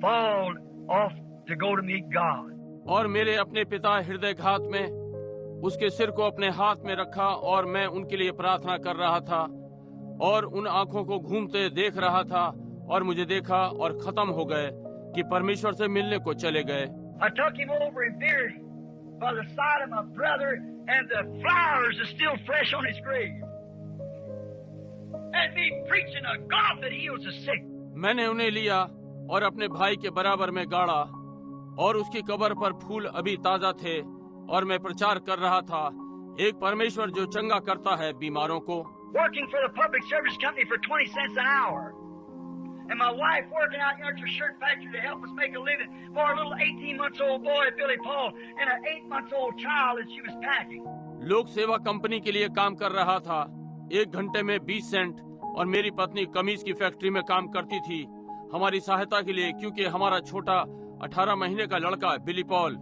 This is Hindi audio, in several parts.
fall off to go to meet God. और मेरे अपने पिता हृदयघात में उसके सिर को अपने हाथ में रखा और मैं उनके लिए प्रार्थना कर रहा था और उन आंखों को घूमते देख रहा था और मुझे देखा और खत्म हो गए कि परमेश्वर से मिलने को चले गए। I took him over and buried him by the side of my brother, and the flowers are still fresh on his grave. And me preaching a God that heals the sick. मैंने उन्हें लिया और अपने भाई के बराबर में गाड़ा और उसकी कब्र पर फूल अभी ताजा थे और मैं प्रचार कर रहा था एक परमेश्वर जो चंगा करता है बीमारों को। Working for the public service company for 20 cents an hour. And my wife working out here at your shirt factory to help us make a living for a little 18-month-old boy, Billy Paul, and an 8-month-old child that she was packing. लोक सेवा कंपनी के लिए काम कर रहा था 1 घंटे में 20 सेंट और मेरी पत्नी कमीज की फैक्ट्री में काम करती थी हमारी सहायता के लिए, क्योंकि हमारा छोटा 18 महीने का लड़का बिली पॉल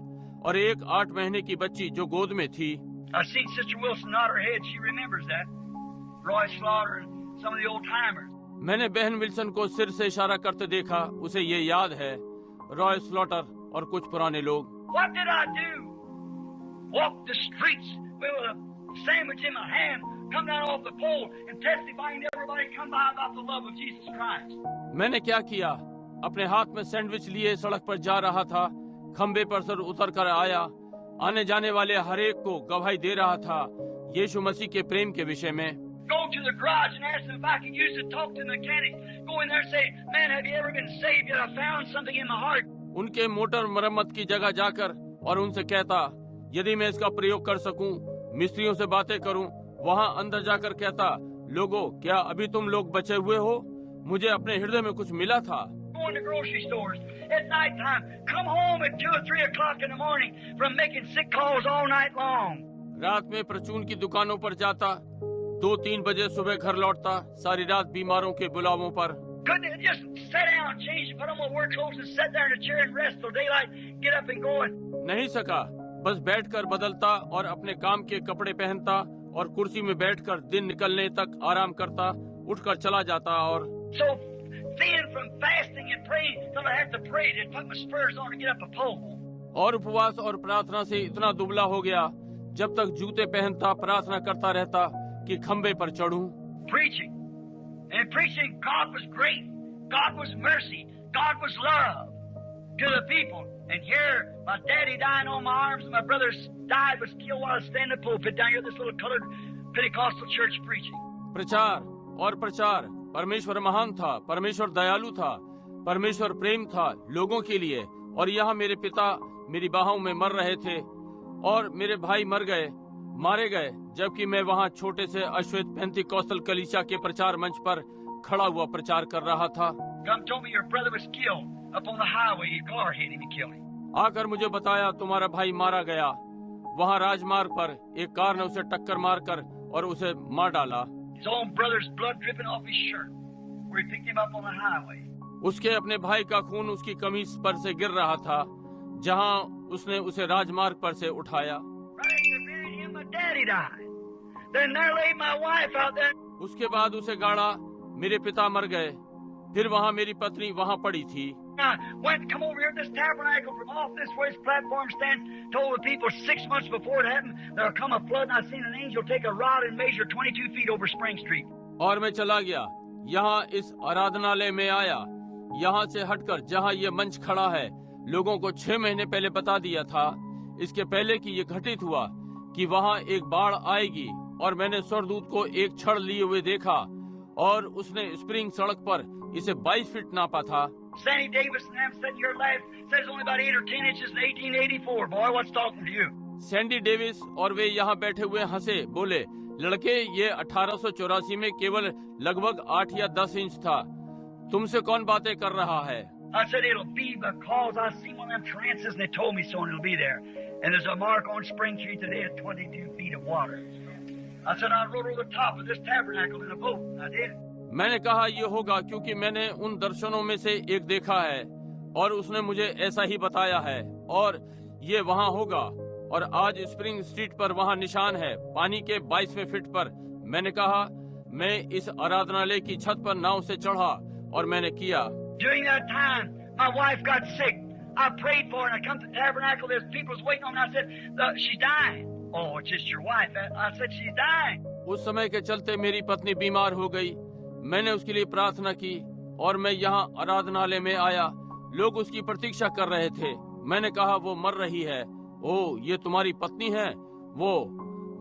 और एक 8 महीने की बच्ची जो गोद में थी। I've seen Sister Wilson nod her head. She remembers that. Roy Slaughter and some of the old timers. मैंने बहन विल्सन को सिर से इशारा करते देखा, उसे ये याद है, रॉय स्लॉटर और कुछ पुराने लोग। What did I do? Walk the streets with a sandwich in my hand, come down off the pole and testifying to everybody come by about the love of Jesus Christ. मैंने क्या किया? अपने हाथ में सैंडविच लिए सड़क पर जा रहा था, खंबे पर से उतर कर आया, आने जाने वाले हर एक को गवाही दे रहा था यीशु मसीह के प्रेम के विषय में। Go to the garage and ask them if I could use it, talk to the mechanic. Go in there and say, man, have you ever been saved yet? I found something in my heart. उनके मोटर मरम्मत की जगह जाकर और उनसे कहता, यदि मैं इसका प्रयोग कर सकूं, मिस्त्रियों से बातें करूं, वहां अंदर जाकर कहता, लोगों, क्या अभी तुम लोग बचे हुए हो? मुझे अपने हृदय में कुछ मिला था। Go in the grocery stores at night time. Come home at 2 or 3 o'clock in the morning from making sick calls all night long. रात में परचून की दुकानों पर जाता, 2-3 बजे सुबह घर लौटता, सारी रात बीमारों के बुलावों पर। Couldn't it just sit down, change, put on my work clothes and sit there in a chair and rest till daylight, get up and go? नहीं सका, बस बैठकर बदलता और अपने काम के कपड़े पहनता और कुर्सी में बैठकर दिन निकलने तक आराम करता, उठकर चला जाता। और So thin from fasting and praying till I had to pray to put my spurs on to get up a pole. और उपवास और प्रार्थना से इतना दुबला हो गया, जब तक जूते पहनता प्रार्थना करता रहता कि खंबे पर चढ़ूं। Preaching. And preaching, God was great. God was mercy. God was love to the people. And here, my daddy dying on my arms, and my brother died, was killed while I was standing in the pulpit down here at this little colored Pentecostal church preaching. प्रचार और प्रचार, परमेश्वर महान था, परमेश्वर दयालु था, परमेश्वर प्रेम था लोगों के लिए। और यहाँ मेरे पिता मेरी बाहों में मर रहे थे और मेरे भाई मारे गए, जबकि मैं वहाँ छोटे से अश्वेत पेंटिकॉस्टल कलीसिया के प्रचार मंच पर खड़ा हुआ प्रचार कर रहा था। Come told me your brother was killed up on the highway. Your car hit him and killed him. आकर मुझे बताया तुम्हारा भाई मारा गया, वहाँ राजमार्ग पर एक कार ने उसे टक्कर मारकर और उसे मार डाला। His own brother's blood dripping off his shirt where he picked him up on the highway. उसके अपने भाई का खून उसकी कमीज पर से गिर रहा था, जहाँ उसने उसे राजमार्ग पर से उठाया। Right after buried him, my daddy died. Then there lay my wife out there. उसके बाद उसे गाड़ा, मेरे पिता मर गए, फिर वहाँ मेरी पत्नी वहाँ पड़ी थी। I went to come over here to this tabernacle from off this where this platform stands, told the people 6 months before it happened, there'll come a flood, and I seen an angel take a rod and measure 22 feet over Spring Street. और मैं चला गया, यहाँ इस आराधनालय में आया, यहाँ से हटकर जहाँ ये मंच खड़ा है, लोगों को 6 महीने पहले बता दिया था, इसके पहले कि ये घटित हुआ, कि वहाँ एक बाढ़ आएगी। और मैंने स्वर्गदूत को एक छड़ लिए हुए देखा और उसने स्प्रिंग सड़क पर इसे 22 फीट नापा था। Sandy Davis and them sitting here last says only about 8 or 10 inches in 1884. Boy, what's talking to you? Sandy Davis और वे यहाँ बैठे हुए हंसे, बोले, लड़के, ये 1884 में केवल लगभग 8 या 10 इंच था, तुमसे कौन बातें कर रहा है? I said it'll be because I seen one of them trances and they told me so, and it'll be there. And there's a mark on Spring Street today at 22 feet of water. I said I rode over the top of this tabernacle in a boat, and I did. मैंने कहा ये होगा क्योंकि मैंने उन दर्शनों में से एक देखा है और उसने मुझे ऐसा ही बताया है, और ये वहाँ होगा। और आज स्प्रिंग स्ट्रीट पर वहाँ निशान है, पानी के 22वें फीट पर। मैंने कहा, मैं इस आराधनालय की छत पर नाव से चढ़ा और मैंने किया। During that time, My wife got sick. I prayed for her, and I come to the tabernacle. There's people was waiting on me. I said, she's dying. Oh, it's just your wife. I said, she's dying. उस समय के चलते मेरी पत्नी बीमार हो गई। मैंने उसके लिए प्रार्थना की और मैं यहाँ आराधनालय में आया। लोग उसकी प्रतीक्षा कर रहे थे। मैंने कहा वो मर रही है। ओ, ये तुम्हारी पत्नी है?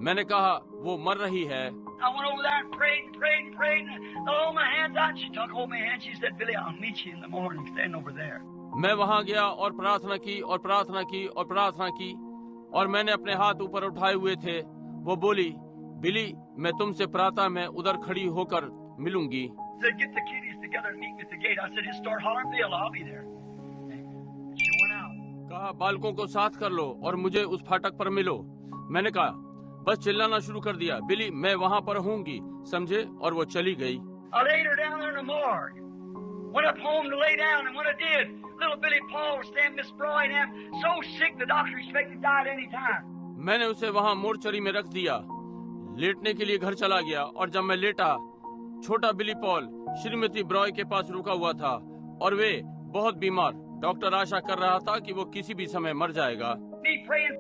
मैंने कहा वो मर रही है। I went over there and prayed and prayed and prayed and hold my hands out. She took hold my hand. She said, Billy, I'll meet you in the morning. Stand over there. मैं वहाँ गया और प्रार्थना की और प्रार्थना की और प्रार्थना की और मैंने अपने हाथ ऊपर उठाए हुए थे। वो बोली, बिली, मैं तुमसे प्रातः में उधर खड़ी होकर मिलूंगी। Said, get the kiddies together and meet me at the gate. I said, just start hollering, Bill, I'll be there. She went out. कहा बालकों को साथ कर लो और मुझे उस फाटक पर मिलो। मैंने कहा बस चिल्लाना शुरू कर दिया, बिली मैं वहाँ पर होंगी, समझे? और वो चली गई। I laid her down there in the morgue. Went up home to lay down, and when I did, little Billy Paul was standing Miss Broyd, so sick the doctor expected to die at any time. मैंने उसे वहाँ मोर्चरी में रख दिया। लेटने के लिए घर चला गया और जब मैं लेटा, छोटा बिली पॉल श्रीमती ब्रॉय के पास रुका हुआ था और वे बहुत बीमार। डॉक्टर आशा कर रहा था कि वो किसी भी समय मर जाएगा। Me praying